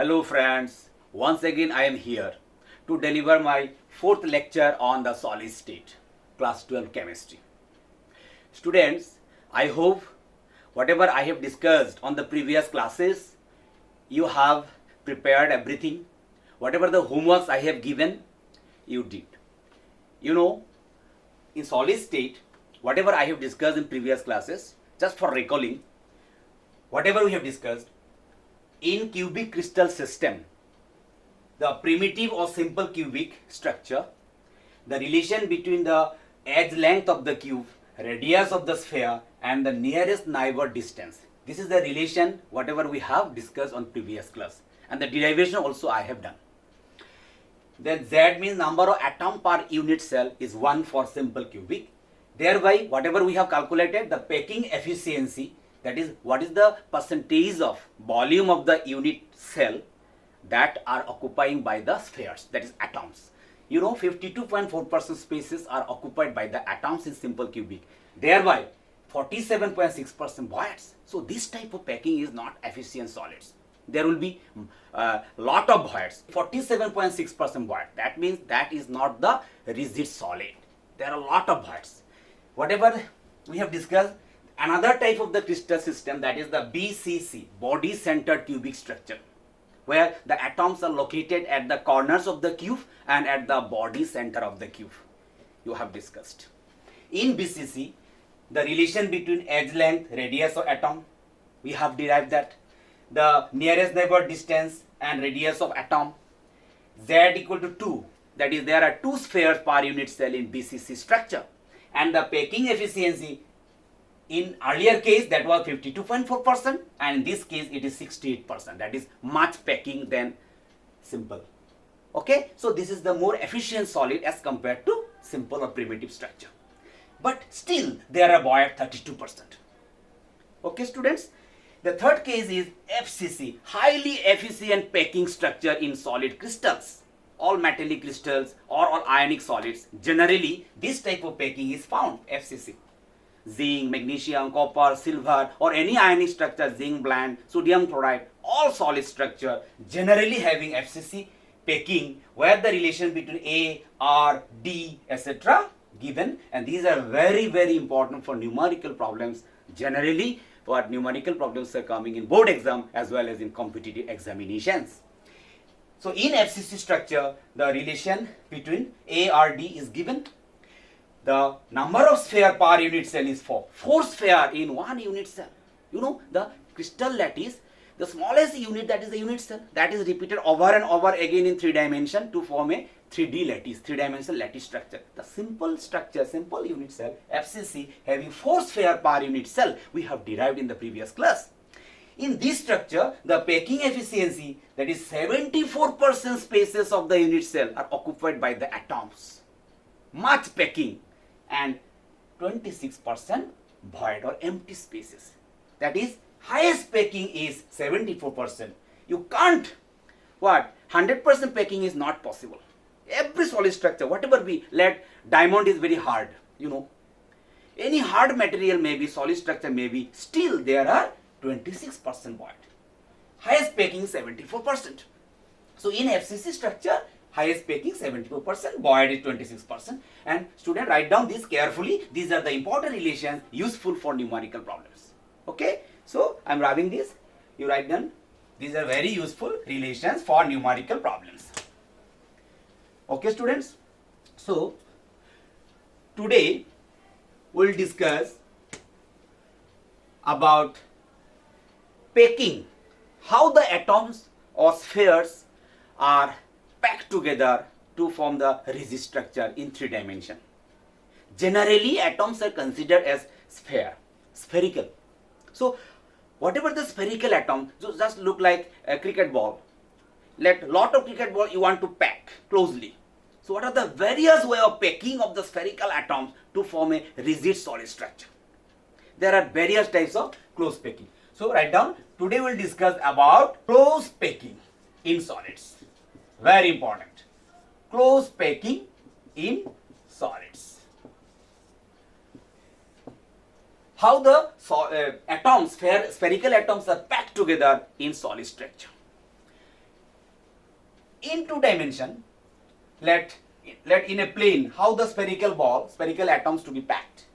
Hello friends, once again I am here to deliver my fourth lecture on the solid state, class 12 chemistry. Students, I hope whatever I have discussed on the previous classes, you have prepared everything. Whatever the homeworks I have given, you did. You know, in solid state, whatever I have discussed in previous classes, just for recalling, whatever we have discussed, in cubic crystal system, the primitive or simple cubic structure, the relation between the edge length of the cube, radius of the sphere and the nearest neighbor distance. This is the relation whatever we have discussed on previous class, and the derivation also I have done. Then Z means number of atom per unit cell is 1 for simple cubic. Thereby whatever we have calculated, the packing efficiency, that is what is the percentage of volume of the unit cell that are occupying by the spheres, that is atoms. You know, 52.4% spaces are occupied by the atoms in simple cubic. Thereby 47.6% voids. So this type of packing is not efficient solids. There will be a lot of voids. 47.6% void. That means that is not the rigid solid. There are a lot of voids. Whatever we have discussed, another type of the crystal system, that is the BCC, body centered cubic structure, where the atoms are located at the corners of the cube and at the body center of the cube. You have discussed. In BCC, the relation between edge length, radius of atom, we have derived that. The nearest neighbor distance and radius of atom, Z equal to 2. That is, there are 2 spheres per unit cell in BCC structure. And the packing efficiency, in earlier case that was 52.4%, and in this case it is 68%. That is much packing than simple. Okay, so this is the more efficient solid as compared to simple or primitive structure. But still there are void 32%. Okay students, the third case is FCC, highly efficient packing structure in solid crystals. All metallic crystals or all ionic solids, generally this type of packing is found, FCC. Zinc, magnesium, copper, silver or any ionic structure, zinc blende, sodium chloride, all solid structure generally having FCC packing, where the relation between A, R, D, etc. given, and these are very important for numerical problems. Generally what numerical problems are coming in board exam as well as in competitive examinations. So in FCC structure, the relation between A, R, D is given. The number of sphere per unit cell is 4. 4 sphere in 1 unit cell. You know, the crystal lattice, the smallest unit, that is the unit cell, that is repeated over and over again in 3 dimension to form a 3D lattice, 3-dimensional lattice structure. The simple structure, simple unit cell, FCC, having 4 sphere per unit cell, we have derived in the previous class. In this structure, the packing efficiency, that is 74% spaces of the unit cell are occupied by the atoms. Much packing, and 26% void or empty spaces. That is, highest packing is 74%. You can't, 100% packing is not possible. Every solid structure, whatever we let, diamond is very hard, you know. Any hard material may be, solid structure may be, still there are 26% void. Highest packing 74%. So in FCC structure, highest packing 74%, void is 26%. And student, write down this carefully. These are the important relations useful for numerical problems. Okay, so I am writing this. You write down. These are very useful relations for numerical problems. Okay students, so today we will discuss about packing, how the atoms or spheres are packed together to form the rigid structure in 3 dimension. Generally atoms are considered as spherical. So whatever the spherical atom, so just look like a cricket ball. Let lot of cricket ball you want to pack closely. So what are the various way of packing of the spherical atoms to form a rigid solid structure? There are various types of close packing. So write down, today we will discuss about close packing in solids. Very important. Close packing in solids. How the atoms, spherical atoms are packed together in solid structure. in two dimension, let in a plane how the spherical atoms to be packed.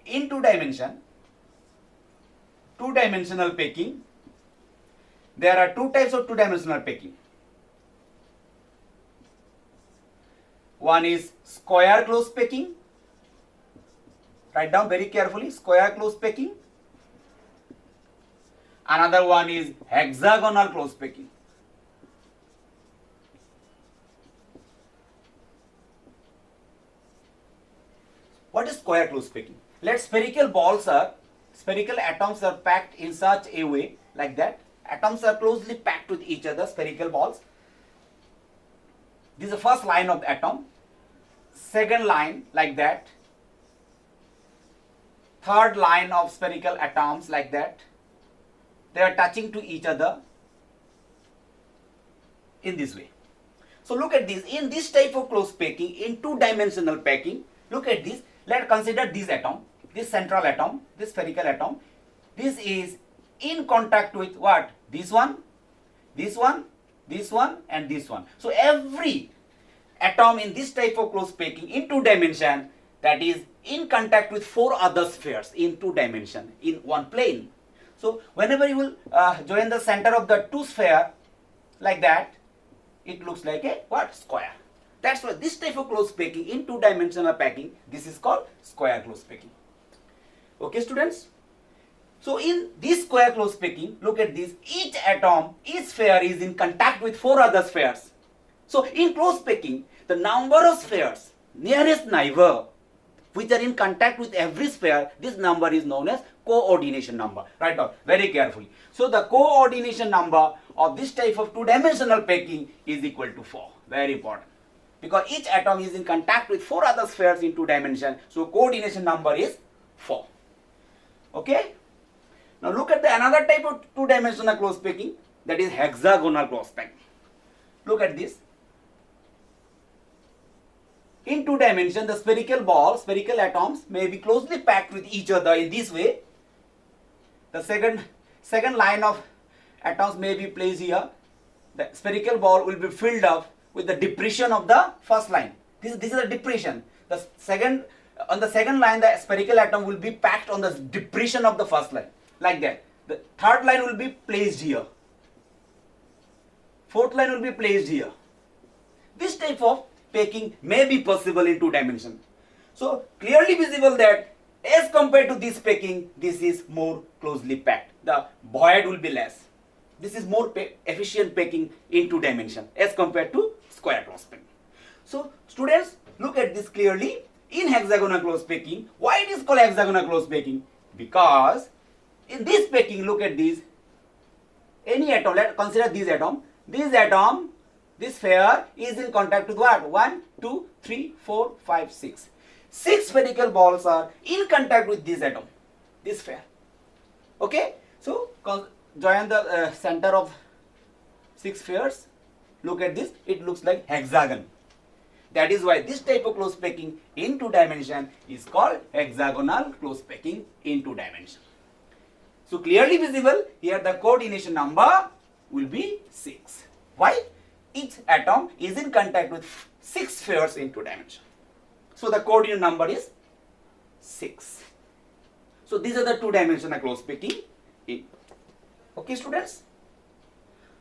In two dimension, two-dimensional packing, there are two types of two-dimensional packing. One is square close packing. Write down very carefully, square close packing. Another one is hexagonal close packing. What is square close packing? Let spherical atoms are packed in such a way, like that. Atoms are closely packed with each other, spherical balls. This is the first line of the atom. Second line, like that. Third line of spherical atoms, like that. They are touching to each other in this way. So look at this. In this type of close packing, in two-dimensional packing, look at this. Let's consider this atom, this central atom, this spherical atom. This is in contact with what? This one, this one, this one, and this one. So every atom in this type of close packing in two dimension, that is in contact with four other spheres in two dimension in one plane. So whenever you will join the center of the two sphere like that, it looks like a what? Square. That's why this type of close packing in two-dimensional packing, this is called square close packing. Okay, students? So in this square close packing, look at this. Each atom, each sphere is in contact with four other spheres. So in close packing, the number of spheres nearest neighbor which are in contact with every sphere, this number is known as coordination number. Write down very carefully. So the coordination number of this type of two-dimensional packing is equal to 4. Very important. Because each atom is in contact with four other spheres in two dimension, so coordination number is 4. Okay? Now look at the another type of two-dimensional close packing, that is hexagonal close packing. Look at this. In two dimension, the spherical atoms may be closely packed with each other in this way. The second line of atoms may be placed here. The spherical ball will be filled up with the depression of the first line. This is a depression. On the second line, the spherical atom will be packed on the depression of the first line, like that. The third line will be placed here. Fourth line will be placed here. This type of packing may be possible in two dimensions. So clearly visible that as compared to this packing, this is more closely packed. The void will be less. This is more efficient packing in two dimensions as compared to square close packing. So students, look at this clearly. In hexagonal close packing, why it is called hexagonal close packing? Because in this packing, look at this. Any atom, let's consider this atom. This sphere is in contact with what? 1, 2, 3, 4, 5, 6. 6 spherical balls are in contact with this atom, this sphere. Okay? So join the center of 6 spheres. Look at this. It looks like hexagon. That is why this type of close packing in two dimension is called hexagonal close packing in two dimension. So clearly visible here, the coordination number will be 6. Why? Each atom is in contact with 6 spheres in two dimension. So the coordinate number is 6. So these are the two dimensional close packing. Okay, students?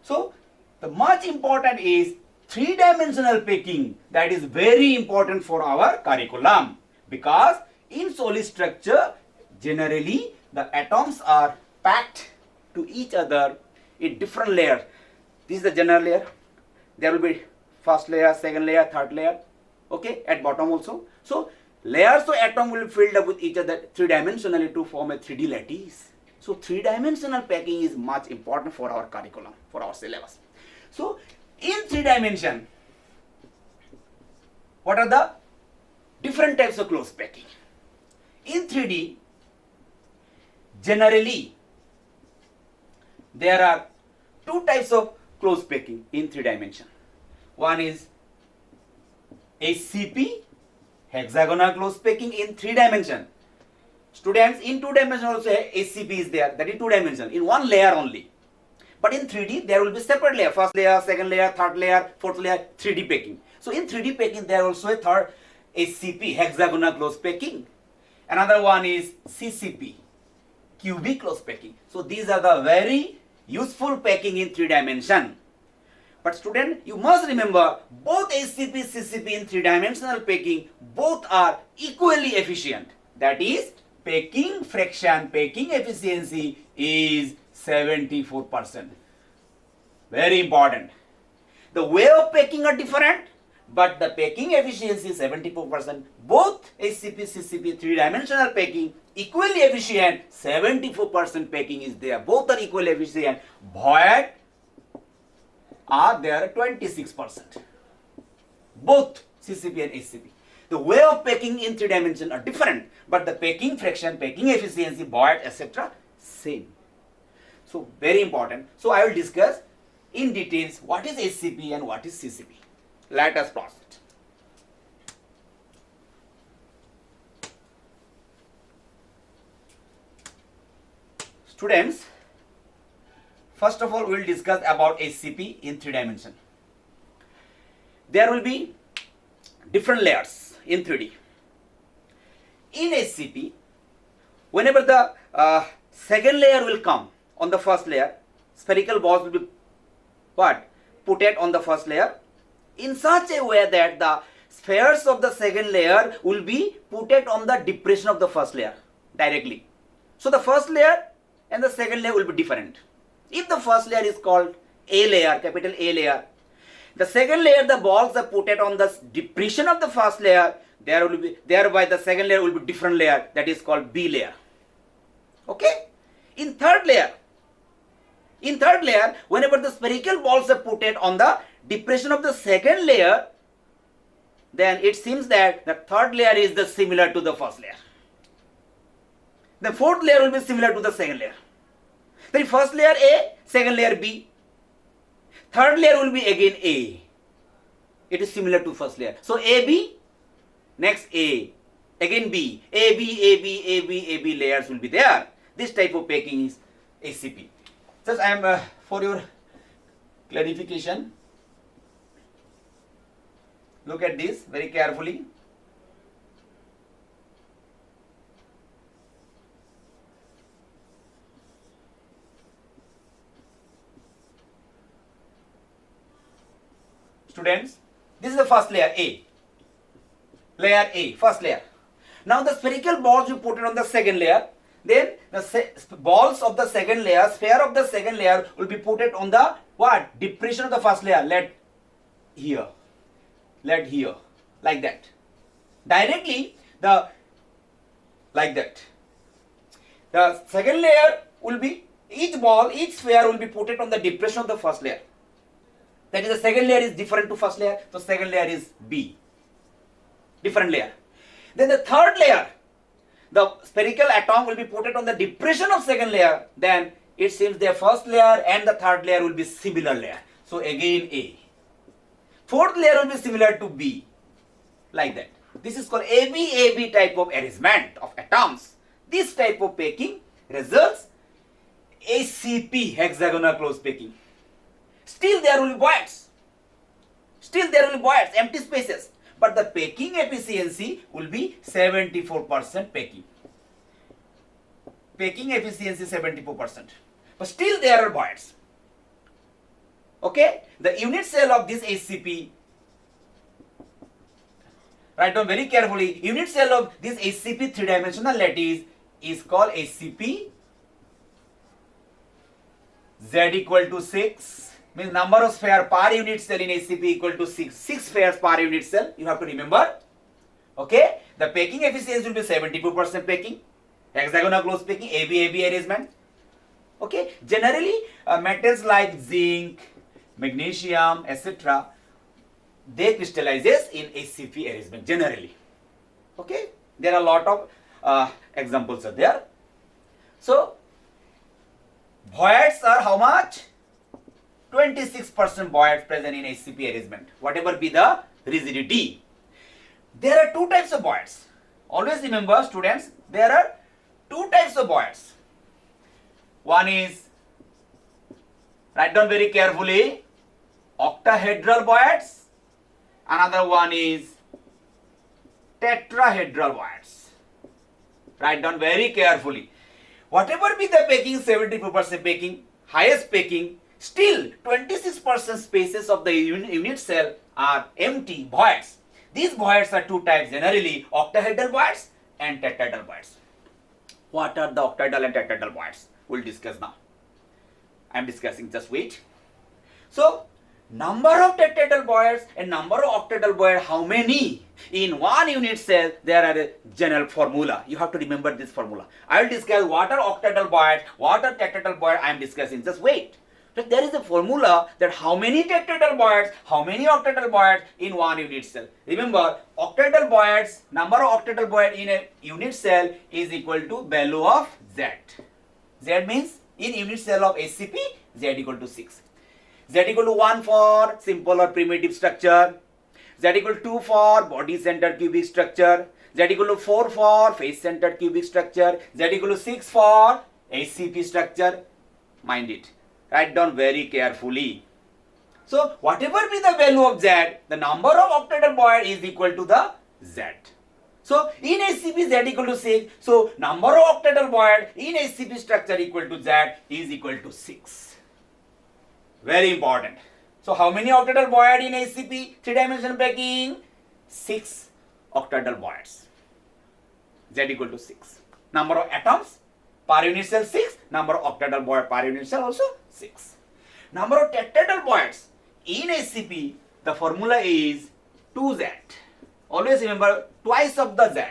So the much important is three-dimensional packing. That is very important for our curriculum, because in solid structure generally the atoms are packed to each other in different layers. This is the general layer. There will be first layer, second layer, third layer. Okay, at bottom also. So layers of atom will be filled up with each other three-dimensionally to form a 3D lattice. So three-dimensional packing is much important for our curriculum, for our syllabus. So in 3 dimension, what are the different types of close packing? In 3D, generally there are 2 types of close packing in 3 dimension. One is HCP, hexagonal close packing in 3 dimension. Students, in 2 dimension also HCP is there, that is 2 dimension, in one layer only. But in 3D, there will be separate layer. First layer, second layer, third layer, fourth layer, 3D packing. So in 3D packing, there also a third HCP, hexagonal close packing. Another one is CCP, cubic close packing. So these are the very useful packing in 3 dimension. But student, you must remember both HCP, CCP in 3-dimensional packing, both are equally efficient. That is, packing fraction, packing efficiency is 74%. Very important. The way of packing are different, but the packing efficiency is 74%. Both HCP, CCP, 3-dimensional packing equally efficient. 74% packing is there. Both are equally efficient. Void are there 26%. Both CCP and HCP. The way of packing in 3 dimensions are different, but the packing fraction, packing efficiency, void, etc. same. So very important. So I will discuss in details what is HCP and what is CCP. Let us proceed. Students, first of all, we will discuss about HCP in 3 dimensions. There will be different layers in 3D. In HCP, whenever the second layer will come on the first layer, spherical balls will be put it on the first layer in such a way that the spheres of the second layer will be put it on the depression of the first layer directly. So the first layer and the second layer will be different. If the first layer is called A layer, capital A layer, the second layer, the balls are put it on the depression of the first layer, there will be, thereby the second layer will be different layer, that is called B layer. Okay? In third layer, whenever the spherical balls are put it on the depression of the second layer, then it seems that the third layer is the similar to the first layer. The fourth layer will be similar to the second layer. The first layer A, second layer B. Third layer will be again A. It is similar to first layer. So AB, next A, again B, AB layers will be there. This type of packing is HCP. Just I am for your clarification. Look at this very carefully. Students, this is the first layer A. Layer A, first layer. Now the spherical balls you put it on the second layer. Then the balls of the second layer, sphere of the second layer will be put it on the depression of the first layer. Let here, like that. Directly like that. The second layer will be, each sphere will be put it on the depression of the first layer. That is, the second layer is different to first layer. So second layer is B. Different layer. Then the third layer, the spherical atom will be put it on the depression of second layer. Then it seems their first layer and the third layer will be similar layer. So again A. Fourth layer will be similar to B. Like that. This is called AB type of arrangement of atoms. This type of packing results HCP, hexagonal close packing. Still there will be voids. Empty spaces. But the packing efficiency will be 74% packing. Packing efficiency 74%. But still there are voids. Okay? The unit cell of this HCP, write down very carefully, unit cell of this HCP 3-dimensional lattice is called HCP Z equal to 6. Means number of sphere per unit cell in HCP equal to 6. 6 spheres per unit cell. You have to remember. Okay. The packing efficiency will be 74% packing. Hexagonal close packing. AB arrangement. Okay. Generally, metals like zinc, magnesium, etc. they crystallizes in HCP arrangement. Generally. Okay. There are a lot of examples are there. So, voids are how much? 26% voids present in HCP arrangement, whatever be the rigidity. There are two types of voids. Always remember, students, there are two types of voids. One is Write down very carefully. Octahedral boids. Another one is tetrahedral boids. Write down very carefully. Whatever be the packing, 74% packing, highest packing, still 26% spaces of the unit cell are empty voids. These voids are two types generally, octahedral voids and tetrahedral voids. What are the octahedral and tetrahedral voids? We'll discuss now. I am discussing, just wait. So, number of tetrahedral voids and number of octahedral voids, how many? In one unit cell, there are a general formula. You have to remember this formula. I will discuss what are octahedral voids, what are tetrahedral voids, I am discussing, just wait. So there is a formula that how many tetrahedral voids, how many octahedral voids in one unit cell. Remember, octahedral voids, number of octahedral voids in a unit cell is equal to value of Z. Z means in unit cell of SCP, Z equal to 6. Z equal to 1 for simple or primitive structure. Z equal to 2 for body centered cubic structure. Z equal to 4 for face centered cubic structure. Z equal to 6 for SCP structure. Mind it. Write down very carefully. So, whatever be the value of Z, the number of octahedral void is equal to the Z. So, in SCP Z equal to 6. So, number of octahedral void in SCP structure equal to Z is equal to 6. Very important. So, how many octahedral void in SCP 3-dimensional packing? 6 octahedral voids. Z equal to 6. Number of atoms per unit cell 6. Number of octahedral void per unit cell also 6. Number of tetrahedral voids in SCP, the formula is 2Z. Always remember, twice of the Z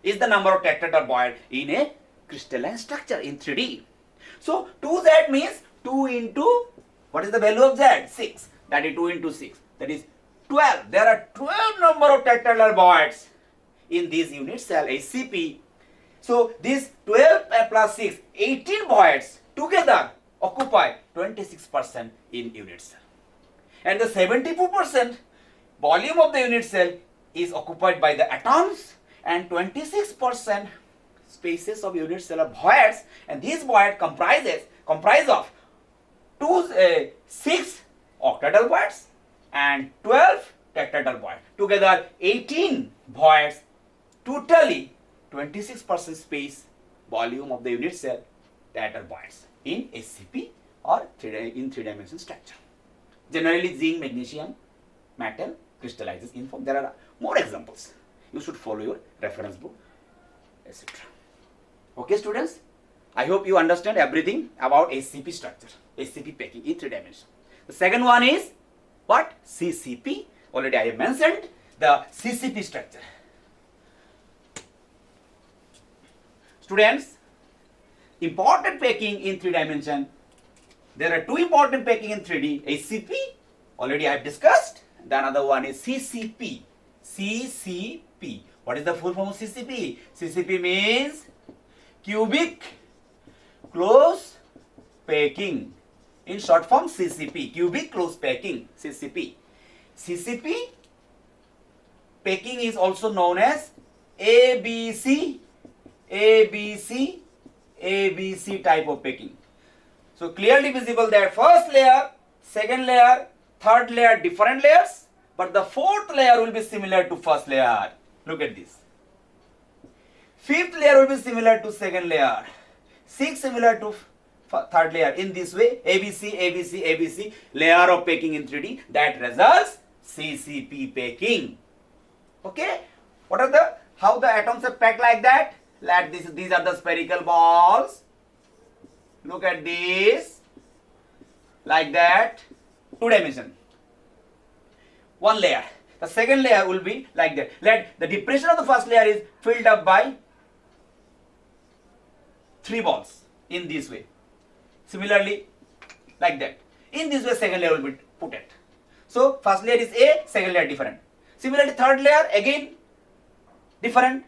is the number of tetrahedral void in a crystalline structure in 3D. So, 2Z means 2 into, what is the value of Z? 6. That is 2 into 6. That is 12. There are 12 number of tetrahedral voids in this unit cell SCP. So, this 12 plus 6, 18 voids together occupy 26% in unit cell. And the 74% volume of the unit cell is occupied by the atoms, and 26% spaces of unit cell are voids, and these voids comprise of 6 octahedral voids and 12 tetrahedral voids. Together 18 voids, totally 26% space volume of the unit cell that are voids in SCP or in 3-dimensional structure. Generally, zinc, magnesium, metal crystallizes in form. There are more examples. You should follow your reference book, etc. Okay, students? I hope you understand everything about SCP structure, SCP packing in 3 dimensions. The second one is what? CCP. Already I have mentioned the CCP structure. Students, important packing in 3 dimension. There are 2 important packing in 3D. SCP, already I have discussed. The another one is CCP. CCP. What is the full form of CCP? CCP means cubic close packing. In short form, CCP. Cubic close packing. CCP. CCP packing is also known as ABC. ABC. ABC type of packing. So clearly visible that first layer, second layer, third layer, different layers, but the fourth layer will be similar to first layer. Look at this. Fifth layer will be similar to second layer. Sixth similar to third layer. In this way, ABC, ABC, ABC, layer of packing in 3D. That results CCP packing. Okay? What are the, how the atoms are packed like that? Like this, these are the spherical balls. Look at this. Like that. 2 dimension. One layer. The second layer will be like that. Let the depression of the first layer is filled up by 3 balls in this way. Similarly, like that. In this way, second layer will be put at. So, first layer is A, second layer different. Similarly, third layer again different.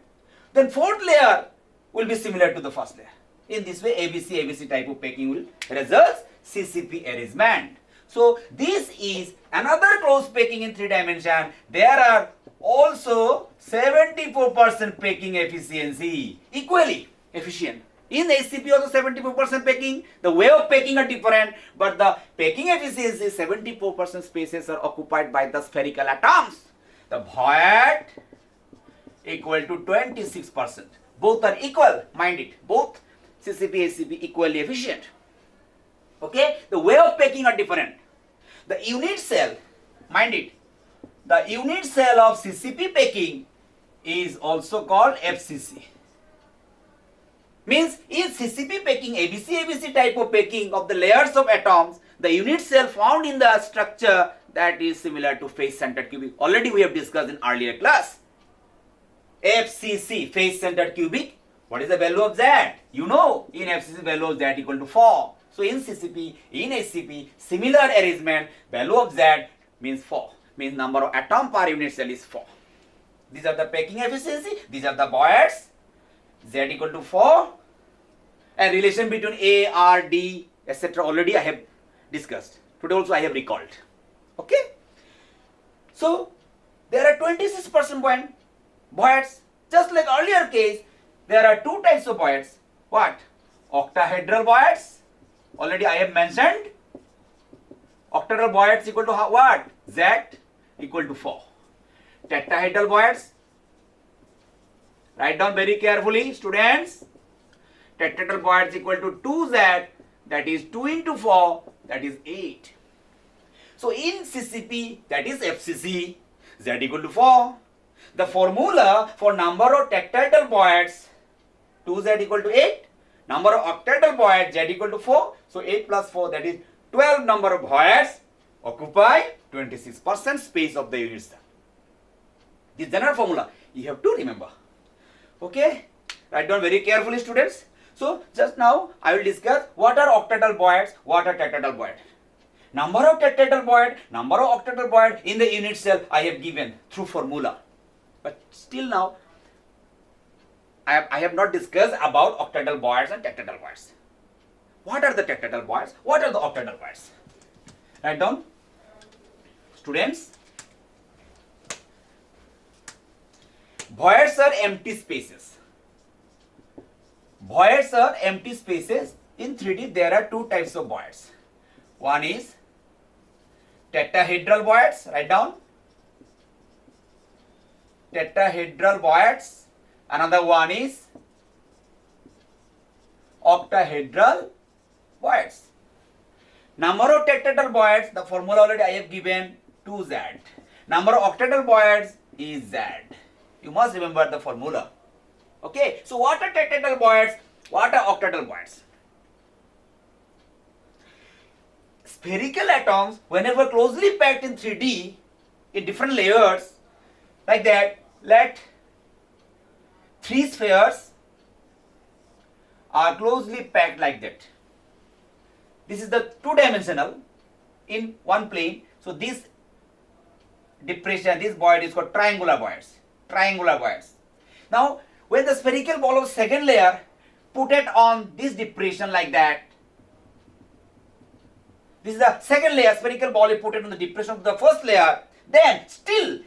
Then fourth layer will be similar to the first layer. In this way, ABC, ABC type of packing will result CCP arrangement. So, this is another close packing in 3 dimension. There are also 74% packing efficiency, equally efficient. In SCP also 74% packing. The way of packing are different, but the packing efficiency 74% spaces are occupied by the spherical atoms. The void equal to 26%. Both are equal, mind it. Both CCP, SCP equally efficient. Okay, the way of packing are different. The unit cell, mind it, the unit cell of CCP packing is also called FCC. Means in CCP packing, ABC type of packing of the layers of atoms, the unit cell found in the structure that is similar to face-centered cubic. Already we have discussed in earlier class. FCC, face-centered cubic. What is the value of Z? You know, in FCC value of Z equal to 4. So in CCP, in SCP, similar arrangement, value of Z means 4. Means number of atom per unit cell is 4. These are the packing efficiency. These are the voids. Z equal to 4. And relation between A, R, D, etc. already I have discussed. Today also I have recalled. Okay. So there are 26% voids. Just like earlier case, there are two types of voids. What? Octahedral voids. Already I have mentioned. Octahedral voids equal to what? Z equal to 4. Tetrahedral voids. Write down very carefully, students. Tetrahedral voids equal to 2Z, that is 2 into 4, that is 8. So in CCP, that is FCC, Z equal to 4. The formula for number of tetrahedral voids, 2Z equal to 8. Number of octahedral voids, Z equal to 4. So 8 plus 4, that is 12 number of voids occupy 26% space of the unit cell. This general formula you have to remember. Okay, write down very carefully, students. So just now I will discuss what are octahedral voids, what are tetrahedral voids. Number of tetrahedral void, number of octahedral void in the unit cell I have given through formula. But still now I have not discussed about octahedral voids and tetrahedral voids. What are the tetrahedral voids? What are the octahedral voids? Write down, students. Voids are empty spaces. Voids are empty spaces. In 3D there are two types of voids. One is tetrahedral voids. Write down. Tetrahedral voids. Another one is octahedral voids. Number of tetrahedral voids, the formula already I have given, 2Z. Number of octahedral voids is Z. You must remember the formula. Okay, so what are tetrahedral voids? What are octahedral voids? Spherical atoms, whenever closely packed in 3D, in different layers, like that, let 3 spheres are closely packed like that. This is the two-dimensional in one plane. So this depression, this void is called triangular voids. Triangular voids. Now, when the spherical ball of second layer put it on this depression like that, this is the second layer, spherical ball is put it on the depression of the first layer, then still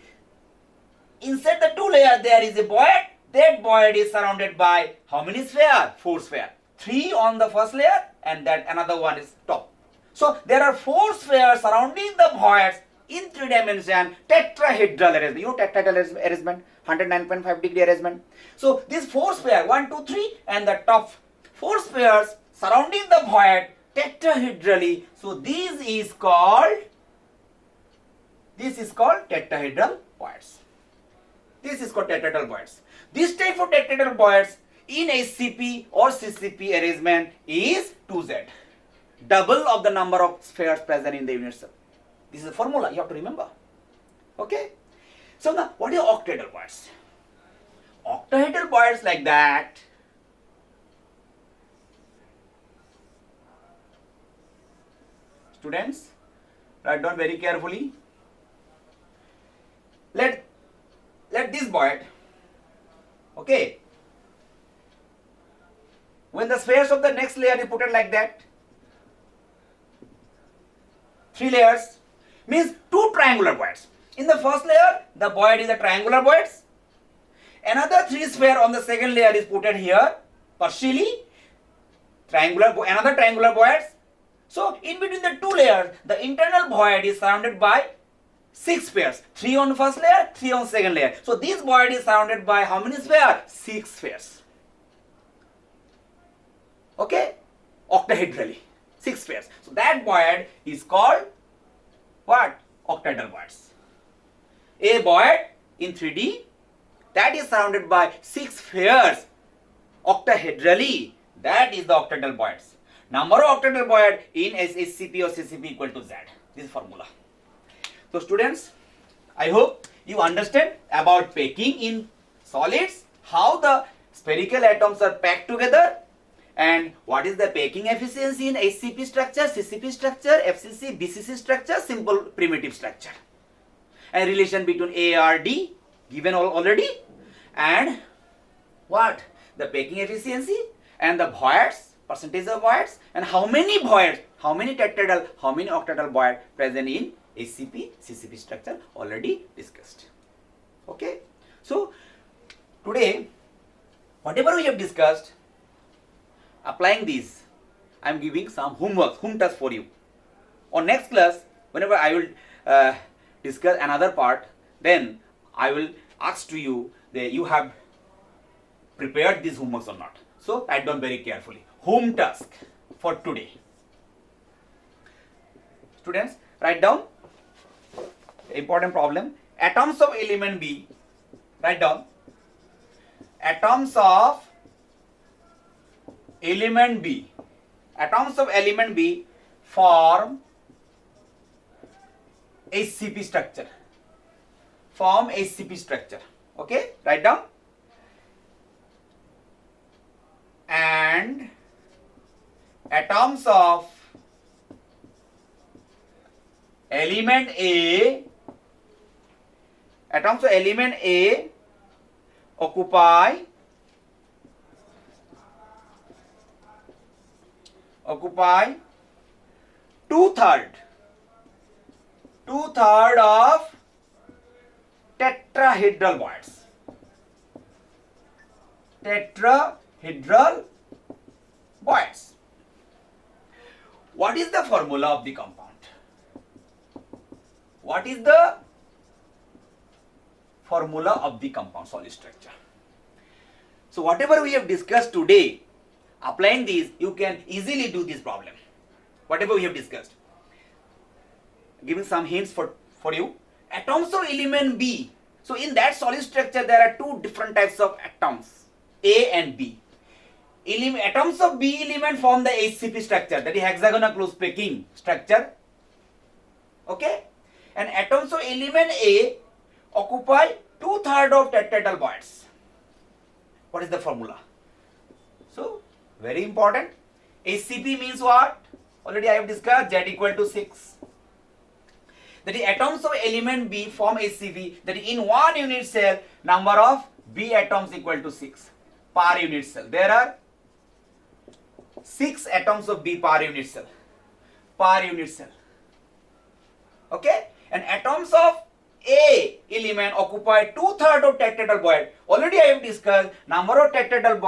inside the two layers there is a void. That void is surrounded by how many spheres? 4 spheres. 3 on the first layer and that another one is top. So there are 4 spheres surrounding the voids in 3 dimension tetrahedral arrangement. You know tetrahedral arrangement, 109.5 degree arrangement. So these 4 spheres, 1, 2, 3 and the top 4 spheres surrounding the void tetrahedrali. So this is called tetrahedral voids. This is called tetrahedral voids. This type of tetrahedral voids in SCP or CCP arrangement is 2Z. Double of the number of spheres present in the unit cell. This is a formula you have to remember. Okay? So now what are octahedral voids? Octahedral voids like that. Students, write down very carefully. Let this void, okay, when the spheres of the next layer is put it like that, 3 layers, means 2 triangular voids. In the first layer, the void is a triangular voids. Another 3 sphere on the second layer is put here partially. another triangular voids. So in between the two layers, the internal void is surrounded by 6 pairs. 3 on first layer, 3 on second layer. So this void is surrounded by how many spheres? 6 spheres. Okay? Octahedrally. 6 pairs. So that void is called what? Octahedral voids. A void in 3D that is surrounded by 6 spheres octahedrally. That is the octahedral voids. Number of octahedral void in SCP or CCP equal to Z. This is formula. So students, I hope you understand about packing in solids, how the spherical atoms are packed together, and what is the packing efficiency in HCP structure, CCP structure, FCC, BCC structure, simple primitive structure, and relation between A, R, D given already, and what? The packing efficiency and the voids, percentage of voids, and how many voids, how many tetrahedral, how many octahedral void present in HCP, CCP structure already discussed. Okay. So today, whatever we have discussed, applying these, I am giving some homework, home task for you. On next class, whenever I will discuss another part, then I will ask to you that you have prepared these homeworks or not. So write down very carefully. Home task for today. Students, write down important problem. Atoms of element B. Write down. Atoms of element B. Atoms of element B form HCP structure. Form HCP structure. Okay, write down. And atoms of element A, atoms of element A occupy 2/3 of tetrahedral voids. Tetrahedral voids. What is the formula of the compound? What is the formula of the compound solid structure? So whatever we have discussed today, applying these, you can easily do this problem. Whatever we have discussed. Giving some hints for you. Atoms of element B. So in that solid structure, there are two different types of atoms, A and B. Atoms of B element form the HCP structure, that is hexagonal close packing structure. Okay? And atoms of element A occupy 2/3 of tetrahedral voids. What is the formula? So, very important. HCP means what? Already I have discussed, Z equal to 6. That is atoms of element B form HCP, that is in one unit cell, number of B atoms equal to 6 per unit cell. There are 6 atoms of B per unit cell. Per unit cell. Okay? And atoms of A element occupy 2/3 of tetrahedral void. Already I have discussed number of tetrahedral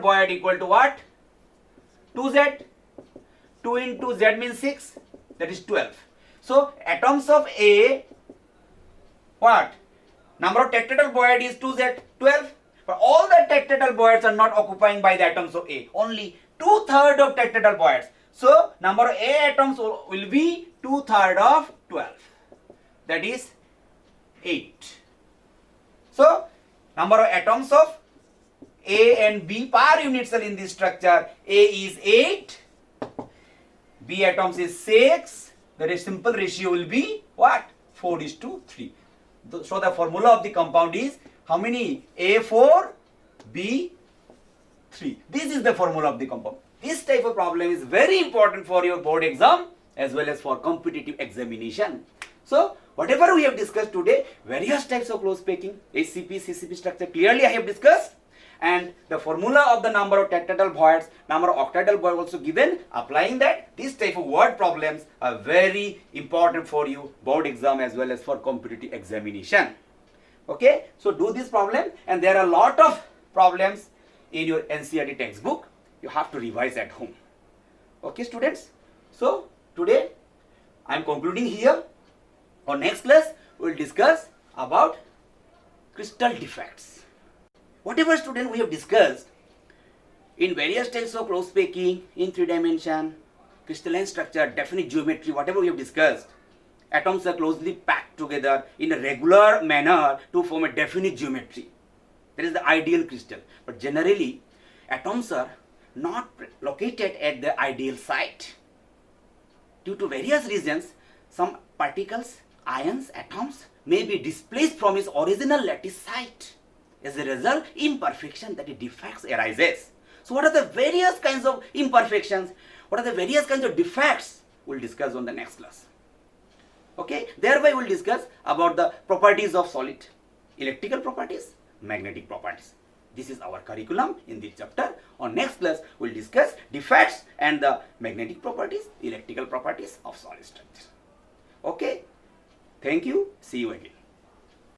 void equal to what? 2Z. 2 into Z means 6. That is 12. So atoms of A, what? Number of tetrahedral void is 2Z, 12. But all the tetrahedral voids are not occupying by the atoms of A. Only 2/3 of tetrahedral voids. So number of A atoms will be 2/3 of 12. That is 8. So number of atoms of A and B per unit cell in this structure, A is 8, B atoms is 6. That is simple ratio will be what? 4:3. So the formula of the compound is how many? A4, B3. This is the formula of the compound. This type of problem is very important for your board exam as well as for competitive examination. So whatever we have discussed today, various types of close packing, HCP, CCP structure, clearly I have discussed. And the formula of the number of tetrahedral voids, number of octahedral voids also given. Applying that, this type of word problems are very important for you board exam as well as for competitive examination. Okay, so do this problem, and there are a lot of problems in your NCERT textbook. you have to revise at home. Okay, students? So, today I am concluding here. On next class, we will discuss about crystal defects. Whatever, student, we have discussed in various types of close packing, in 3 dimension, crystalline structure, definite geometry, whatever we have discussed, atoms are closely packed together in a regular manner to form a definite geometry. That is the ideal crystal. But generally, atoms are not located at the ideal site. Due to various reasons, some particles, ions, atoms may be displaced from its original lattice site. As a result, imperfection, that is defects, arises. So what are the various kinds of imperfections? What are the various kinds of defects? We'll discuss on the next class. Okay, thereby we'll discuss about the properties of solid, electrical properties, magnetic properties. This is our curriculum in this chapter. On next class, we'll discuss defects and the magnetic properties, electrical properties of solid structure. Okay, thank you. See you again.